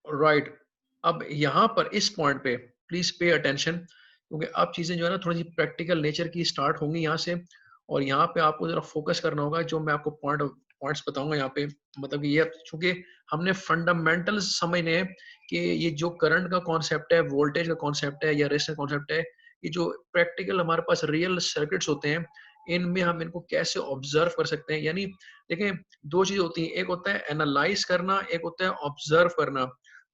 Right. अब यहाँ पर इस पॉइंट पे प्लीज पे अटेंशन, क्योंकि अब चीजें जो है ना थोड़ी सी प्रैक्टिकल नेचर की स्टार्ट होंगी यहाँ से, और यहाँ पे आपको जरा फोकस करना होगा। जो मैं आपको पॉइंट्स बताऊंगा यहाँ पे, मतलब कि ये चूंकि हमने फंडामेंटल्स समझने हैं कि ये जो करंट का कॉन्सेप्ट है, वोल्टेज का कॉन्सेप्ट है या रेजिस्टेंस कॉन्सेप्ट है, ये जो प्रैक्टिकल हमारे पास रियल सर्किट्स होते हैं, इनमें हम इनको कैसे ऑब्जर्व कर सकते हैं। यानी देखें, दो चीजें होती हैं, एक होता है एनालाइज करना, एक होता है ऑब्जर्व करना।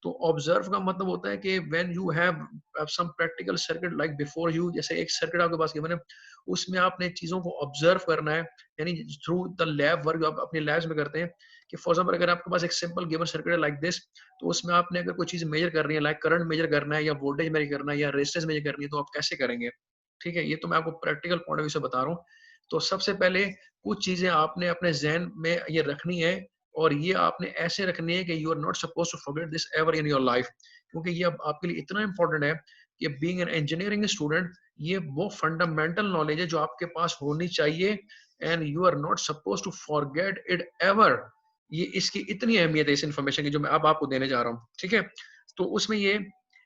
तो ऑब्जर्व का मतलब होता है कि when you have some practical circuit like before you, जैसे एक सर्किट आपके पास गिवन है, उसमें आपने चीजों को ऑब्जर्व करना है, यानी थ्रू द लैब वर्क आप अपने लैब्स में करते हैं। कि फॉर एग्जांपल अगर आपके पास एक सिंपल गिवन सर्किट है लाइक दिस, तो उसमें आपने अगर कोई चीज मेजर करनी है, लाइक करंट मेजर करना है या वोल्टेज मेजर करना है या रेजिस्टेंस मेजर करनी है, तो आप कैसे करेंगे? ठीक है, ये तो मैं आपको प्रैक्टिकल पॉइंट ऑफ व्यू से बता रहा हूँ। तो सबसे पहले कुछ चीजें आपने अपने जहन में ये रखनी है, और ये आपने ऐसे रखनी है कि you are not suppose to forget this ever in your life, क्योंकि ये अब आपके लिए इतना इंपॉर्टेंट है कि बीइंग एन इंजीनियरिंग स्टूडेंट, ये वो फंडामेंटल नॉलेज है जो आपके पास होनी चाहिए, and you are not suppose to forget it ever. ये इसकी इतनी अहमियत है इस इंफॉर्मेशन की जो मैं अब आपको देने जा रहा हूँ, ठीक है। तो उसमें ये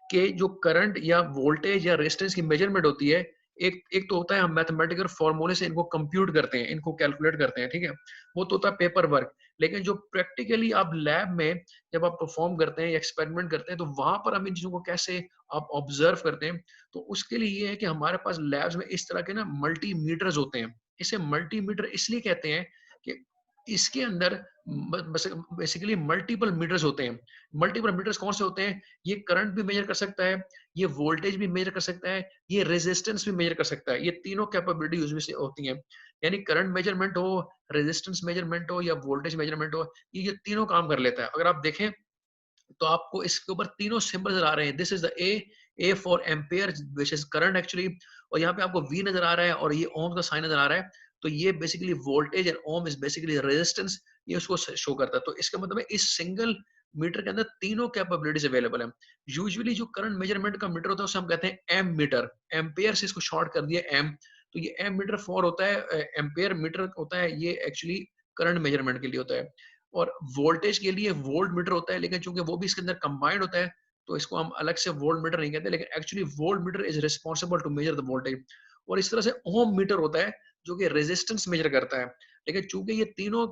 कि जो करंट या वोल्टेज या रेजिस्टेंस की मेजरमेंट होती है, एक एक तो होता है हम मैथमेटिकल फॉर्मूले से इनको कंप्यूट करते हैं, इनको कैलकुलेट करते हैं, ठीक है, वो तो होता है पेपर वर्क। लेकिन जो प्रैक्टिकली आप लैब में जब आप परफॉर्म करते हैं या एक्सपेरिमेंट करते हैं, तो वहां पर हम इन चीजों को कैसे आप ऑब्जर्व करते हैं। तो उसके लिए ये है कि हमारे पास लैब्स में इस तरह के ना मल्टीमीटर्स होते हैं। इसे मल्टीमीटर इसलिए कहते हैं कि इसके अंदर बेसिकली मल्टीपल मीटर्स होते हैं। मल्टीपल मीटर्स कौन से होते हैं? ये करंट भी मेजर कर सकता है, ये वोल्टेज भी मेजर कर सकता है, ये रेजिस्टेंस भी मेजर कर सकता है। ये तीनों कैपेबिलिटी उसमें से होती हैं। यानी करंट मेजरमेंट हो, रेजिस्टेंस मेजरमेंट हो या वोल्टेज मेजरमेंट हो, ये तीनों काम कर लेता है। अगर आप देखें तो आपको इसके ऊपर तीनों सिंबल नजर आ रहे हैं। This is the A for ampere which is current actually, और यहाँ पे आपको वी नजर आ रहा है और ये ओम का साइन नजर आ रहा है। तो ये basically voltage and ohm is basically resistance, ये उसको शो करता है। तो इसका मतलब है इस सिंगल मीटर के अंदर तीनों कैपेबिलिटीज अवेलेबल है। यूजुअली जो करंट मेजरमेंट का मीटर होता है उसे हम कहते हैं एम मीटर, एम्पेयर से इसको शॉर्ट कर दिया एम। तो ये एम मीटर फॉर होता है, एम्पेयर मीटर होता है, ये एक्चुअली करंट मेजरमेंट के लिए होता है। और वोल्टेज के लिए वोल्ट मीटर होता है, लेकिन चूंकि वो भी इसके अंदर कंबाइंड होता है, तो इसको हम अलग से वोल्ट मीटर नहीं कहते, लेकिन actually volt meter is responsible to measure the voltage. और इस तरह से ओम मीटर होता है जो कि रेजिस्टेंस मेजर करता है। लेकिन चूंकि ये तीनों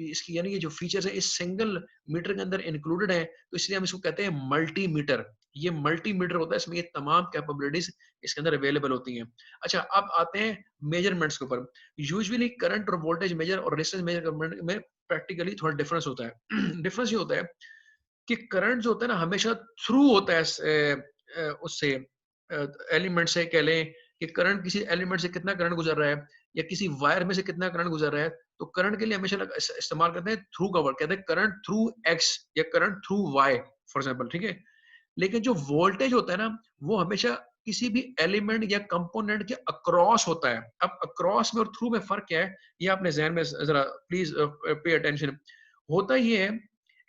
इसकी यानी ये जो फीचर्स है इस सिंगल मीटर के अंदर इंक्लूडेड है, तो इसलिए हम इसको कहते हैं मल्टी मीटर। ये मल्टी मीटर होता है, इसमें ये तमाम कैपेबिलिटीज इसके अंदर अवेलेबल होती हैं। अच्छा, अब आते हैं मेजरमेंट्स के ऊपर। यूजुअली करंट और वोल्टेज मेजर और रेजिस्टेंस मेजर में प्रैक्टिकली थोड़ा डिफरेंस होता है। डिफरेंस ये होता है कि करंट जो होता है ना हमेशा थ्रू होता है उससे एलिमेंट से। कह लें कि करंट किसी एलिमेंट से कितना करंट गुजर रहा है या किसी वायर में से कितना करंट गुजर रहा है, तो करंट के लिए हमेशा इस्तेमाल करते हैं थ्रू का वर्ड, कहते हैं करंट थ्रू एक्स या current through Y, for example, ठीक है। लेकिन जो वोल्टेज होता है ना, वो हमेशा किसी भी एलिमेंट या कंपोनेंट के अक्रॉस होता है। अब अक्रॉस में और थ्रू में फर्क क्या है, ये आपने जहन में जरा प्लीज पे अटेंशन। होता ये है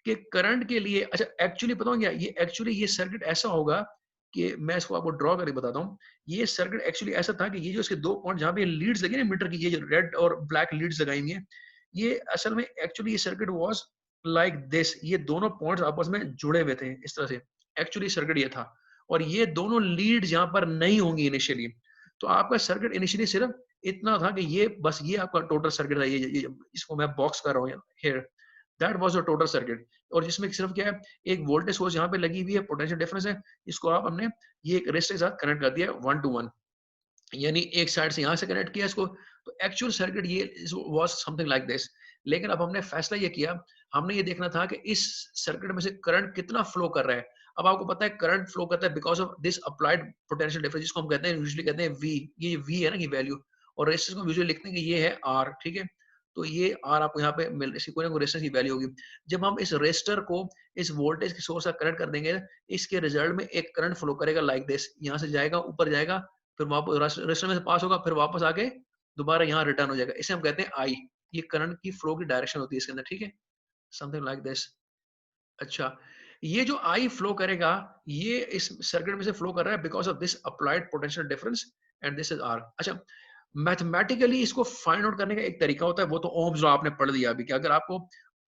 कि करंट के लिए, अच्छा एक्चुअली बताऊं क्या, ये एक्चुअली ये सर्किट ऐसा होगा कि मैं इसको आपको ड्रॉ करके बताता हूँ। ये सर्किट एक्चुअली ऐसा था कि ये जो इसके दो पॉइंट जहां पे लीड्स लगी ना मीटर की, ये जो रेड और ब्लैक लीड्स लगाई हुई हैं, ये असल में एक्चुअली ये सर्किट वाज लाइक दिस। ये दोनों पॉइंट्स आपस में जुड़े हुए थे इस तरह से। एक्चुअली सर्किट ये था, और ये दोनों लीड यहाँ पर नहीं होंगी इनिशियली। तो आपका सर्किट इनिशियली सिर्फ इतना था कि ये बस ये आपका टोटल सर्किट था। ये इसको मैं बॉक्स कर रहा हूँ here, that was the total circuit. और जिसमें सिर्फ क्या है, एक वोल्टेज सोर्स यहाँ पे लगी हुई है, पोटेंशियल डिफरेंस है, इसको आप हमने ये एक रेजिस्टर के साथ कनेक्ट कर दिया 1 to 1, यानी एक साइड से यहाँ से कनेक्ट किया इसको। तो एक्चुअल सर्किट ये वाज समथिंग लाइक दिस। लेकिन अब हमने फैसला ये किया, हमने ये देखना था कि इस सर्किट में से करंट कितना फ्लो कर रहा है। अब आपको पता है करंट फ्लो करता है because of this applied potential difference, जिसको हम कहते हैं यूजुअली कहते हैं वी। ये वी है ना, ये वैल्यू। और रेजिस्टेंस को यूजुअली लिखते हैं कि ये है आर, ठीक है। तो ये आर आपको यहाँ पे मिल, इसकी कोई ना कोई रेजिस्टेंस की वैल्यू होगी। जब हम इस रेजिस्टर को इस वोल्टेज के सोर्स से कनेक्ट कर देंगे, इसके रिजल्ट में एक करंट फ्लो करेगा लाइक दिस, यहाँ से जाएगा ऊपर जाएगा, फिर वापस रेजिस्टर में से पास होगा, फिर वापस आके दोबारा यहाँ रिटर्न हो जाएगा। इसे हम कहते हैं आई। ये करंट की फ्लो की डायरेक्शन होती है इसके अंदर, ठीक है, समथिंग लाइक दिस। अच्छा, ये जो आई फ्लो करेगा, ये इस सर्किट में से फ्लो कर रहा है because of this applied potential difference, and this is R. अच्छा, मैथमेटिकली इसको फाइंड आउट करने का एक तरीका होता है, वो तो ओम्स लॉ आपने पढ़ लिया अभी, कि अगर आपको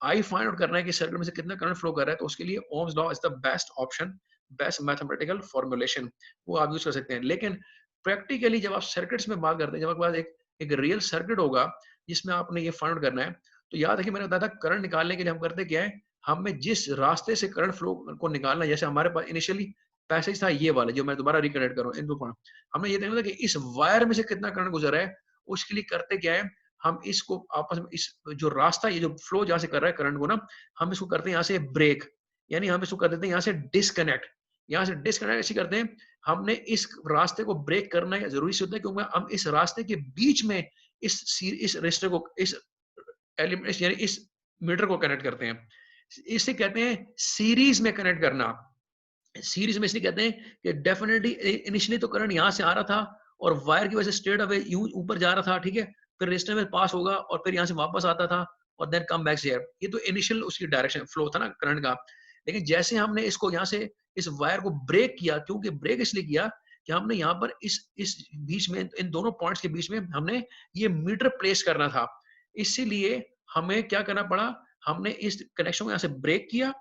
आई फाइंड आउट करना है कि सर्किट में से कितना करंट फ्लो कर रहा है, तो उसके लिए Ohm's law is the best option, best mathematical formulation, वो आप यूज कर सकते हैं। लेकिन प्रैक्टिकली जब आप सर्किट्स में बात करते हैं, जब आपके पास एक रियल सर्किट होगा जिसमें आपने ये फाइंड आउट करना है, तो याद रखिए मैंने बताया था करंट निकालने के लिए हम करते क्या है, हमें जिस रास्ते से करंट फ्लो को निकालना है, जैसे हमारे पास इनिशियली पैसेज था ये वाला, जो मैं दोबारा रिकनेक्ट कर रहा हूँ इन दो पॉइंट, हमने ये देखना था कि इस वायर में से कितना करंट गुजर रहा है। उसके लिए करते क्या है, हम इसको आपस में इस जो रास्ता, ये जो फ्लो जहां से कर रहा है करंट को ना, हम इसको करते हैं यहाँ से ब्रेक, यानी हम इसको कर देते हैं यहाँ से डिस्कनेक्ट। यहाँ से डिस्कनेक्ट ऐसे करते हैं, हमने इस रास्ते को ब्रेक करना जरूरी से होता है, क्योंकि हम इस रास्ते के बीच में इस रेजिस्टर को, इस एलिमेंट यानी इस मीटर को कनेक्ट करते हैं। इसे कहते हैं सीरीज में कनेक्ट करना। सीरीज में इसलिए कहते हैं कि डेफिनेटली इनिशियली तो करंट यहाँ से आ रहा था और वायर की वजह से स्ट्रेट अवे यूं ऊपर जा रहा था, ठीक है, फिर रेजिस्टर में पास होगा और फिर यहाँ से वापस आता था और देन कम बैक हियर। ये तो इनिशियल उसकी डायरेक्शन फ्लो था ना करंट का। लेकिन जैसे हमने इसको यहाँ से इस वायर को ब्रेक किया, क्योंकि ब्रेक इसलिए किया कि हमने यहाँ पर इस बीच में, इन दोनों पॉइंट्स के बीच में हमने ये मीटर प्लेस करना था। इसीलिए हमें क्या करना पड़ा, हमने इस कनेक्शन को यहाँ से ब्रेक किया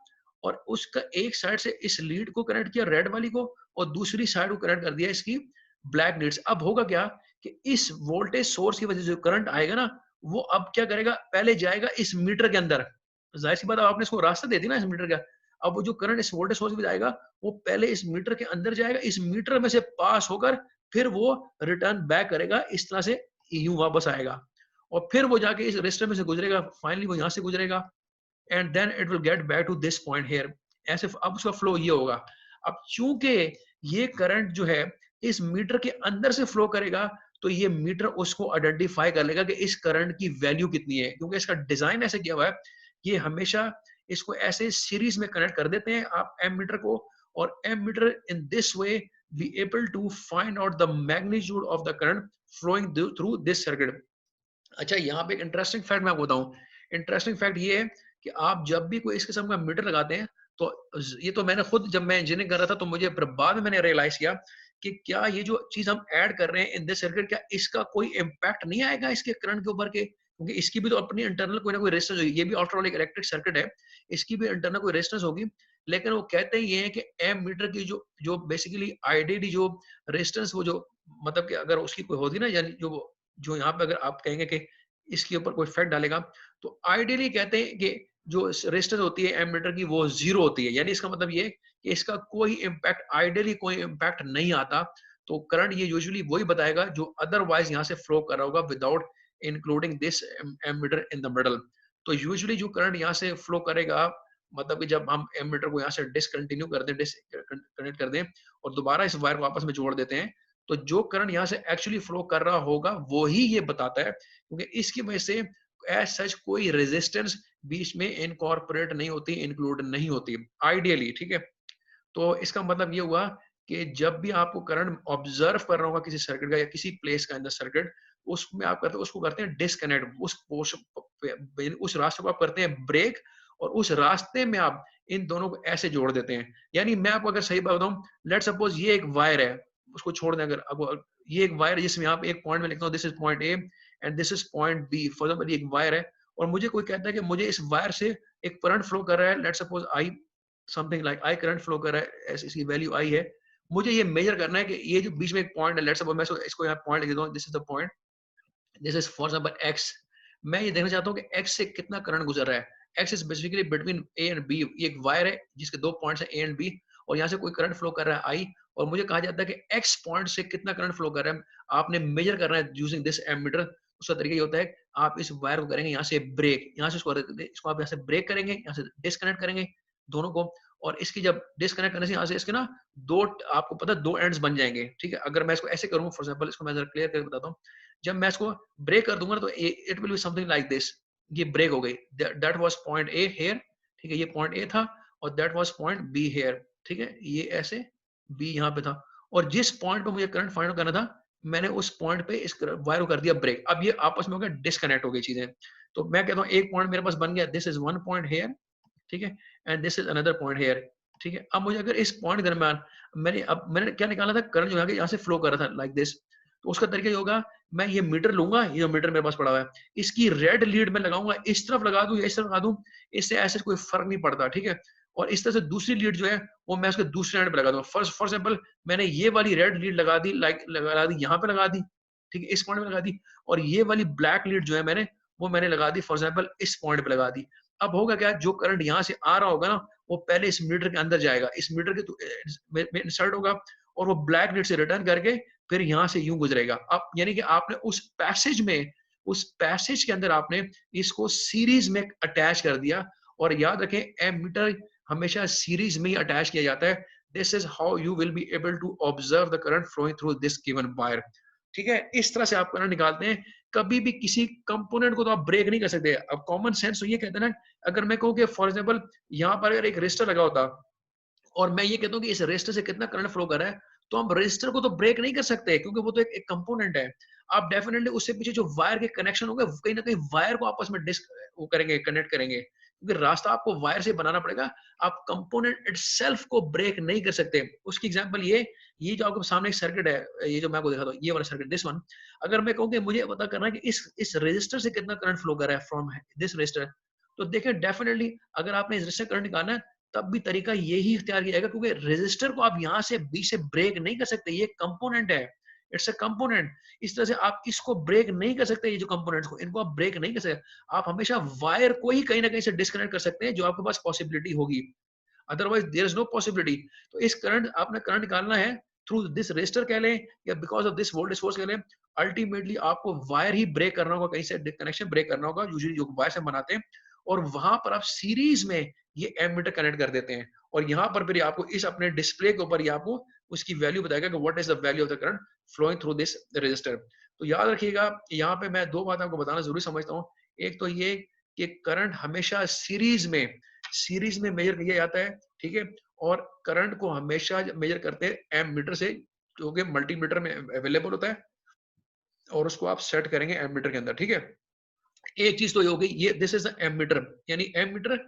और उसका एक साइड से इस लीड को कनेक्ट किया रेड वाली को, और दूसरी साइड को कनेक्ट कर दिया इसकी ब्लैक लीड्स। अब होगा क्या कि इस वोल्टेज सोर्स की वजह से जो करंट आएगा ना, वो अब क्या करेगा, पहले जाएगा इस मीटर के अंदर। जाहिर सी बात है, आपने इसको रास्ता दे दिया ना इस मीटर का। अब वो जो करंट इस वोल्टेज सोर्स में जाएगा, वो पहले इस मीटर के अंदर जाएगा, इस मीटर में से पास होकर फिर वो रिटर्न बैक करेगा, इस तरह से यूं वापस आएगा, और फिर वो जाके इस रजिस्टर में से गुजरेगा, फाइनली वो यहाँ से गुजरेगा, and then it will get back to this point here. ऐसे अब उसका फ्लो ये होगा। अब चूंकि ये करंट जो है इस मीटर के अंदर से फ्लो करेगा, तो ये मीटर उसको आइडेंटिफाई कर लेगा कि इस करंट की वैल्यू कितनी है, क्योंकि इसका डिजाइन ऐसे किया हुआ है, ये हमेशा इसको ऐसे सीरीज में कनेक्ट कर देते हैं आप एम मीटर को, और ammeter in this way be able to find out the magnitude of the current flowing through this circuit. अच्छा, यहाँ पे एक इंटरेस्टिंग फैक्ट मैं आपको बताऊं। इंटरेस्टिंग फैक्ट ये है कि आप जब भी कोई इस किस्म का मीटर लगाते हैं, तो ये तो मैंने खुद जब मैं इंजीनियरिंग कर रहा था, तो मुझे फिर बाद में मैंने रियलाइज किया कि क्या ये जो चीज हम ऐड कर रहे हैं इन दिस सर्किट, क्या इसका कोई इम्पैक्ट नहीं आएगा इसके करंट के ऊपर के, क्योंकि इसकी भी तो अपनी इंटरनल कोई ना कोई रेजिस्टेंस होगी। ये भी आफ्टर ऑल एक इलेक्ट्रिक सर्किट है, इसकी भी इंटरनल कोई रेजिस्टेंस होगी। लेकिन वो कहते ही ये है कि एम मीटर की जो जो बेसिकली आइडियली जो रेजिस्टेंस, वो जो मतलब कि अगर उसकी कोई होती ना, यानी जो जो यहाँ पे अगर आप कहेंगे कि इसके ऊपर कोई इफेक्ट डालेगा, तो आइडियली कहते हैं कि जो रेजिस्टेंस होती है एमीटर की वो जीरो होती है, यानी इसका मतलब ये कि इसका कोई इम्पैक्ट, आइडियली कोई इम्पैक्ट नहीं आता। तो करंट ये यूजुअली वही बताएगा जो अदरवाइज यहाँ से फ्लो कर रहा होगा without including this ammeter in the middle. तो यूजुअली जो करंट यहाँ से फ्लो करेगा, मतलब कि जब हम एमीटर को यहाँ से डिसकंटिन्यू कर दें, डिसकनेक्ट कर दें और दोबारा इस वायर को आपस में जोड़ देते हैं, तो जो करंट यहाँ से एक्चुअली फ्लो कर रहा होगा वही ये बताता है, क्योंकि इसकी वजह से एज सच कोई रेजिस्टेंस बीच में इनकॉर्पोरेट नहीं होती, इंक्लूड नहीं होती आइडियली, ठीक है। तो इसका मतलब ये हुआ कि जब भी आपको करंट ऑब्जर्व कर रहा होगा किसी सर्किट का या किसी प्लेस का इन द सर्किट, उसमें आप करते उसको करते हैं डिस्कनेक्ट, उस रास्ते को आप करते हैं ब्रेक, और उस रास्ते में आप इन दोनों को ऐसे जोड़ देते हैं। यानी मैं आपको अगर सही बात बताऊं, लेट सपोज ये एक वायर है, उसको छोड़ दें, अगर अब ये एक वायर है जिसमें आप एक पॉइंट में लिखता हूँ this is point A and this is point B, for example एक वायर है, और मुझे कोई कहता है कि मुझे इस वायर से एक करंट फ्लो कर रहा है, let suppose I, something like I current flow कर रहा है, ऐसी इसकी वैल्यू आई है। मुझे ये मेजर करना है कि ये जो बीच में एक पॉइंट है, लेट्स सपोज मैं इसको यहाँ पॉइंट लिख देता हूँ, this is the point, this is for example x. मैं ये देखना चाहता हूँ कि एक्स से कितना करंट गुजर रहा है। X is basically between A and B, ये एक वायर है जिसके दो पॉइंट्स हैं ए एंड बी, और यहाँ से कोई करंट फ्लो कर रहा है आई, और मुझे कहा जाता है कि एक्स पॉइंट से कितना करंट फ्लो कर रहा है, आपने मेजर करना है यूजिंग दिस एमीटर। उसका तरीका ये होता है, आप इस वायर को करेंगे यहाँ से ब्रेक, यहाँ से इसको आप यहाँ से ब्रेक करेंगे, यहाँ से डिस्कनेक्ट करेंगे दोनों को, और इसकी जब डिस्कनेक्ट करने से यहाँ से इसके ना दो, आपको पता है दो एंड्स बन जाएंगे, ठीक है। अगर मैं इसको ऐसे करूँ, फॉर एग्जांपल इसको मैं जरा क्लियर करके बताता हूँ, जब मैं इसको ब्रेक कर दूंगा ना, तो it will be something like this, ये ब्रेक हो गई, that was point A here, ठीक है, ये पॉइंट ए था, और that was point B here, ठीक है, ये ऐसे बी यहाँ पे था, और जिस पॉइंट पे मुझे करंट फाइंड करना था, मैंने उस पॉइंट पे इस वायर को कर दिया ब्रेक। अब ये आपस में हो गया डिस्कनेक्ट हो गई चीजें। तो मैं कहता हूँ एक पॉइंट मेरे पास बन गया, this is one point here, ठीक है, and this is another point here, ठीक है। अब मुझे अगर इस पॉइंट के दरम्यान मैंने क्या निकाला था, करंट जो है यहाँ से फ्लो कर रहा था लाइक दिस, तो उसका तरीका ये होगा, मैं ये मीटर लूंगा, ये मीटर मेरे पास पड़ा हुआ है, इसकी रेड लीड में लगाऊंगा, इस तरफ लगा दूं या इस तरफ लगा दूं, इससे ऐसे कोई फर्क नहीं पड़ता, ठीक है। और इस तरह से दूसरी लीड जो है वो मैं उसके दूसरे एंड पे लगा दूंगा। फॉर एग्जाम्पल मैंने ये वाली रेड लीड लगा दी, लाइक लगा दी यहाँ पे लगा दी, ठीक है, इस पॉइंट में लगा दी, और ये वाली ब्लैक लीड जो है मैंने लगा दी फॉर एग्जाम्पल इस पॉइंट पे लगा दी। अब होगा क्या, जो करंट यहाँ से आ रहा होगा ना, वो पहले इस मीटर के अंदर जाएगा, इस मीटर के में इंसर्ट होगा, और वो ब्लैक लीड से रिटर्न करके फिर यहाँ से यूं गुजरेगा। अब यानी कि आपने उस पैसेज के अंदर आपने इसको सीरीज में अटैच कर दिया। और याद रखें, एमीटर हमेशा सीरीज में ही अटैच किया जाता है। This is how you will be able to observe the current flowing through this given wire, ठीक है। इस तरह से आप करंट निकालते हैं। कभी भी किसी कंपोनेंट को तो आप ब्रेक नहीं कर सकते। अब कॉमन सेंस तो ये कहते हैं ना, अगर मैं कहूँ कि फॉर एग्जाम्पल यहाँ पर अगर एक रेजिस्टर लगा होता और मैं ये कहता हूँ कि इस रेजिस्टर से कितना करंट फ्लो कर रहा है, तो हम रेजिस्टर को तो ब्रेक नहीं कर सकते, क्योंकि वो तो एक कंपोनेंट है। आप डेफिनेटली उससे पीछे जो वायर के कनेक्शन होंगे, कहीं ना कहीं वायर को आपस में वो करेंगे, कनेक्ट करेंगे, क्योंकि रास्ता आपको वायर से बनाना पड़ेगा। आप कंपोनेंट इटसेल्फ को ब्रेक नहीं कर सकते। उसकी एग्जांपल ये जो आपके सामने एक सर्किट है, ये जो मैं आपको दिखाता हूँ, ये वाला सर्किट, दिस वन। अगर मैं कहूँ कि मुझे पता करना है कि इस रेजिस्टर से कितना करंट फ्लो कर रहा है फ्रॉम दिस रेजिस्टर, तो देखिए डेफिनेटली अगर आपने इस रेजिस्टर करंट निकालना है, तब भी तरीका यही इख्तियार किया जाएगा, क्योंकि रेजिस्टर को आप यहाँ से बीच से ब्रेक नहीं कर सकते, ये कंपोनेंट है, इट्स अ कंपोनेंट। इस तरह से आप इसको ब्रेक नहीं कर सकते, ये जो कंपोनेंट्स को, इनको आप ब्रेक नहीं कर सकते। आप हमेशा वायर को ही कहीं ना कहीं से डिस्कनेक्ट कर सकते हैं, जो आपके पास पॉसिबिलिटी होगी, otherwise there is no possibility. तो इस करंट आपने करंट निकालना है थ्रू दिस रेजिस्टर कह लें या because of this voltage source कह लें, अल्टीमेटली आपको वायर ही ब्रेक करना होगा, कहीं से कनेक्शन ब्रेक करना होगा, यूजुअली जो वायर से बनाते हैं, और वहां पर आप सीरीज में ये एमीटर कनेक्ट कर देते हैं। और यहाँ पर फिर आपको इस अपने डिस्प्ले के ऊपर ही आपको उसकी वैल्यू बताएगा कि what is the value of the current flowing through this resistor. तो याद रखिएगा, यहाँ पे मैं दो बात आपको बताना जरूरी समझता हूँ। एक तो ये कि करंट हमेशा सीरीज में मेजर किया जाता है, ठीक है। और करंट को हमेशा मेजर करते हैं एम मीटर से, जो कि मल्टीमीटर में अवेलेबल होता है, और उसको आप सेट करेंगे एम मीटर के अंदर, ठीक है। एक चीज तो ये हो गई, ये दिस इज द एमीटर, यानी ammeter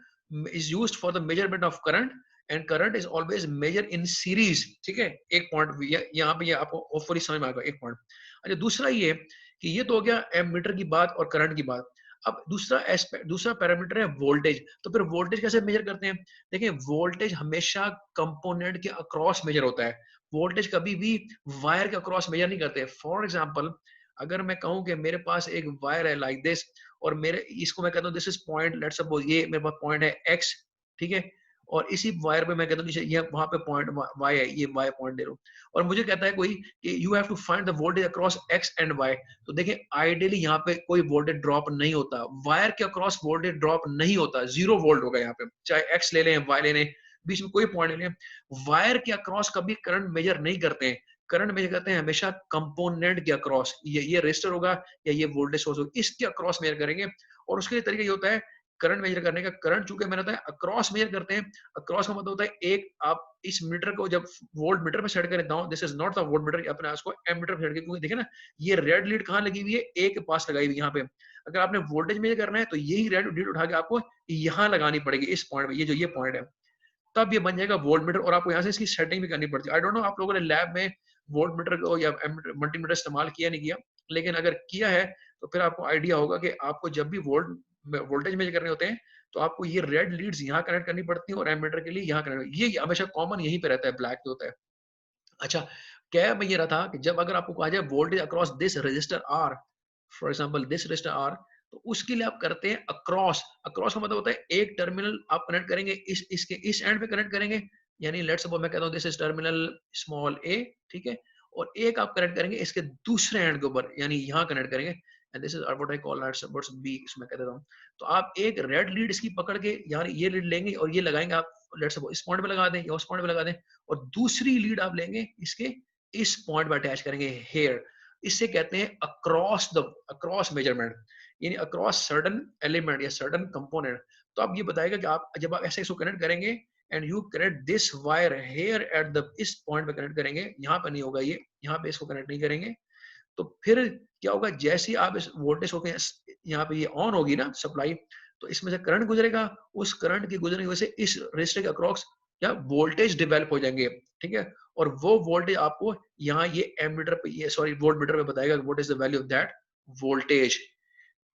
is used for the measurement of current, and current is always measure in series, ठीक है। एक पॉइंट यहाँ पे ये आपको होपफुली समझ में आएगा, एक पॉइंट। अच्छा, दूसरा ये कि ये तो हो गया एमीटर की बात और करंट की बात। अब दूसरा एस्पेक्ट, दूसरा पैरामीटर है वोल्टेज। तो फिर वोल्टेज कैसे मेजर करते हैं? देखिए, वोल्टेज हमेशा कंपोनेंट के अक्रॉस मेजर होता है। वोल्टेज कभी भी वायर के अक्रॉस मेजर नहीं करते। फॉर एग्जाम्पल, अगर मैं कहूँ कि मेरे पास एक वायर है लाइक दिस, और मेरे इसको मैं कहता हूँ this is point, let's suppose ये मेरे पास पॉइंट है एक्स, ठीक है। और इसी वायर पे मैं कहता हूँ ये वहां पे पॉइंट वाई है, ये वाई पॉइंट दे रहा हूँ, और मुझे कहता है कोई कि you have to find the voltage across X and Y. तो देखिए, आइडियली यहाँ पे कोई वोल्टेज ड्रॉप नहीं होता, वायर के अक्रॉस वोल्टेज ड्रॉप नहीं होता, 0 वोल्ट होगा यहाँ पे, चाहे एक्स ले लें वाई ले लें, बीच में कोई पॉइंट ले लें। वायर के अक्रॉस कभी करंट मेजर नहीं करते हैं। करंट मेजर करते हैं हमेशा कंपोनेंट के अक्रॉस, ये रेजिस्टर होगा या ये वोल्टेज सोर्स होगा, इसके अक्रॉस मेजर करेंगे। और उसके लिए तरीका ये होता है करंट मेजर करने का। करंट चूंकि मैंने बताया अक्रॉस मेजर करते हैं, अक्रॉस का मतलब होता है एक, आप इस मीटर को जब वोल्ट मीटर पे सेट करें, this is not the volt meter, अपने उसको एम मीटर पे सेट करें, क्योंकि देखिए ना, ये रेड लीड कहाँ लगी हुई है, ए के पास लगाई हुई है यहाँ पे। अगर आपने वोल्टेज मेजर करना है तो यही रेड लीड उठा के आपको यहाँ लगानी पड़ेगी, इस पॉइंट पे, ये जो ये पॉइंट है, तब ये बन जाएगा वोल्ट मीटर। और आपको यहाँ से इसकी सेटिंग भी करनी पड़ती है। आई डोंट नो आप लोगों ने लैब में वोल्ट मीटर को या मल्टीमीटर इस्तेमाल किया नहीं किया, लेकिन अगर किया है तो फिर आपको आइडिया होगा कि आपको जब भी वोल्टेज मेजर करने होते हैं, तो आपको ये रेड लीड्स यहाँ कनेक्ट करनी पड़ती है, और एमीटर के लिए यहाँ कनेक्ट, ये हमेशा कॉमन यहीं पे रहता है, ब्लैक पे होता है। अच्छा, क्या मैं ये रहा था कि जब अगर आपको कहा जाए voltage across this resistor R, for example this resistor R, तो उसके लिए आप करते हैं अक्रॉस। अक्रॉस का मतलब होता है एक टर्मिनल आप कनेक्ट करेंगे, इसके इस एंड पे कनेक्ट करेंगे, यानी लेट्स सपोज मैं कहता हूं दिस इज टर्मिनल स्मॉल ए, ठीक है। और एक आप कनेक्ट करेंगे इसके दूसरे एंड के ऊपर, यानी यहाँ कनेक्ट करेंगे, and this is what I call what's B, इसमें कह देता हूं। तो आप एक रेड लीड इसकी पकड़ के, यानी ये लीड लेंगे और ये लगाएंगे, आप लेट्स सपोज इस पॉइंट पे लगा दें या उस पॉइंट पे लगा दें, और दूसरी लीड आप लेंगे इसके इस पॉइंट पर अटैच करेंगे हेयर। इससे कहते हैं अक्रॉस मेजरमेंट, यानी अक्रॉस सर्टेन एलिमेंट या सर्टेन कंपोनेंट। तो आप ये बताएगा कि आप जब आप ऐसे इसको कनेक्ट करेंगे, and you connect this wire here at the, इस पॉइंट पे कनेक्ट करेंगे, यहाँ पे नहीं होगा, ये यहाँ पे इसको कनेक्ट नहीं करेंगे, तो फिर क्या होगा, जैसे ही आप इस वोल्टेज को यहाँ पे ये ऑन होगी ना सप्लाई, तो इसमें से करंट गुजरेगा, उस करंट के गुजरने की वजह से इस रेजिस्टर के अक्रॉस क्या वोल्टेज डेवलप हो जाएंगे, ठीक है। और वो वोल्टेज आपको यहाँ ये एमीटर पे, ये सॉरी वोल्ट मीटर पे बताएगा what is the value of that voltage.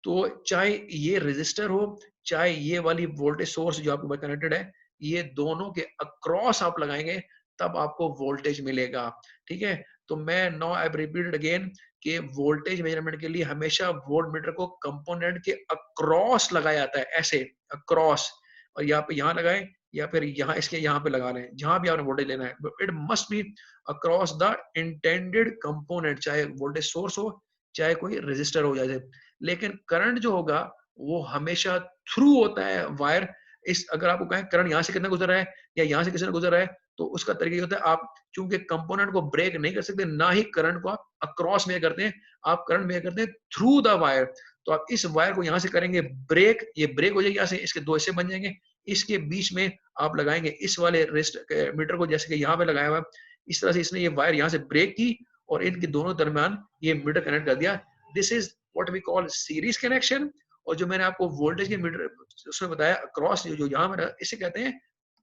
तो चाहे ये रेजिस्टर हो, चाहे ये वाली वोल्टेज सोर्स जो आपके पास कनेक्टेड है, ये दोनों के अक्रॉस आप लगाएंगे तब आपको वोल्टेज मिलेगा। ठीक है, तो मैं नो आई रिपीटेड अगेन कि वोल्टेज मेजरमेंट के लिए हमेशा वोल्ट मीटर को कंपोनेंट के अक्रॉस लगाया जाता है, ऐसे अक्रॉस, और यहाँ पे यहाँ लगाएं या फिर यहाँ इसके यहाँ पे लगा लें, जहां भी आपने वोल्टेज लेना है, it must be across the intended component, चाहे वोल्टेज सोर्स हो चाहे कोई रेजिस्टर हो जाए। लेकिन करंट जो होगा वो हमेशा थ्रू होता है वायर। इस अगर आपको कहें करंट यहाँ से कितना गुजर रहा है या यहाँ से कितना गुजर रहा है, तो उसका तरीका ये होता है, आप चूंकि कंपोनेंट को ब्रेक नहीं कर सकते, ना ही करंट को आप अक्रॉस में करते हैं, आप करंट में करते हैं थ्रू द वायर। तो आप इस वायर को यहाँ से करेंगे ब्रेक, ये ब्रेक हो जाएगी, यहाँ से इसके दो हिस्से बन जाएंगे, इसके बीच में आप लगाएंगे इस वाले रेस्ट मीटर को, जैसे कि यहाँ पे लगाया हुआ है, इस तरह से इसने ये वायर यहाँ से ब्रेक की और इनके दोनों दरमियान ये मीटर कनेक्ट कर दिया। This is what we call series connection. और जो मैंने आपको वोल्टेज के मीटर उसमें बताया अक्रॉस, जो यहाँ मेरा, इसे कहते हैं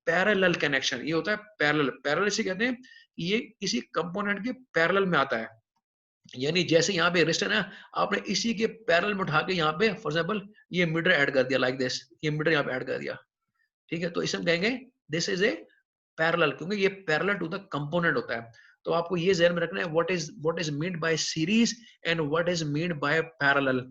पैरेलल कनेक्शन। ये होता है पैरेलल, पैरेलल इसे कहते हैं, ये किसी कंपोनेंट के पैरेलल में आता है। यानी जैसे यहाँ पे रेजिस्टर है, आपने इसी के पैरेलल में उठा के यहाँ पे फॉर एग्जांपल ये मीटर ऐड कर दिया, लाइक दिस, ये मीटर यहाँ पे ऐड कर दिया। ठीक है, तो इसे हम कहेंगे दिस इज ए पैरेलल, क्योंकि ये पैरेलल टू द कंपोनेंट होता है। तो आपको ये ध्यान में रखना है what is mean bye series and what is mean bye parallel.